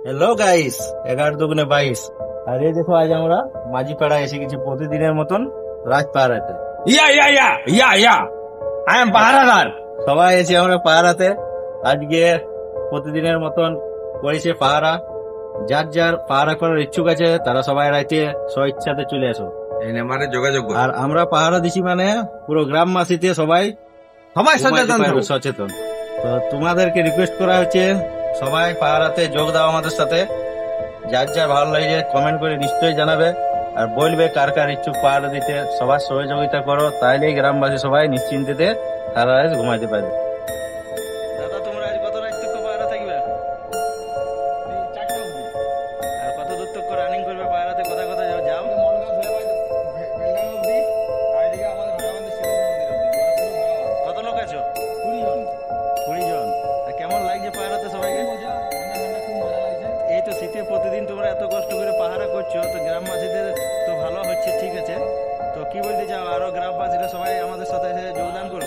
Hello guys, 11 দুগুণে 22। আর এই দেখো, আজ আমরা মাঝিপাড়া এসে গেছি প্রতিদিনের মতন রাত পাহারাতে। Yeah, yeah, yeah, yeah, yeah. I am Paharadar. সবাই এসে আমরা পাহারাতে আজকে প্রতিদিনের মতন করেছে পাহারা। যার যার পাহারা করার ইচ্ছুক আছে তারা সবাই রাইতে স্বইচ্ছাতে চলে আসো। এই নাম্বারে যোগাযোগ করুন। আর আমরা পাহারা দিছি মানে পুরো গ্রামবাসীতে সবাই সবাই ঘুমাইতে সচেতন পারবে, থাকুন। সচেতন। তো তোমাদেরকে রিকোয়েস্ট করা হচ্ছে সবাই পাহারাতে যোগ দাও আমাদের সাথে। যার যার ভালো লাগে কমেন্ট করে নিশ্চয়ই জানাবে, আর বলবে কার কার ইচ্ছুক পাহারা দিতে। সবার সহযোগিতা করো, তাইলেই গ্রামবাসী সবাই নিশ্চিন্তে সারা রাত ঘুমাইতে পারবে। দাদা, তোমরা আজ কত রাত তক পাহারা থাকবে? আর কত দূর তক রানিং করবে পাহারাতে? কোথায় কোথায় যাও? কত লোক আছো? 20 জন। তা কেমন লাগছে পাহারাতে সবাইকে? এই তো শীতে প্রতিদিন তোমরা এত কষ্ট করে পাহারা করছো, তো গ্রামবাসীদের তো ভালো হচ্ছে, ঠিক আছে। তো কি বলতে চাও, আরো গ্রামবাসীরা সবাই আমাদের সাথে এসে যোগদান করবে?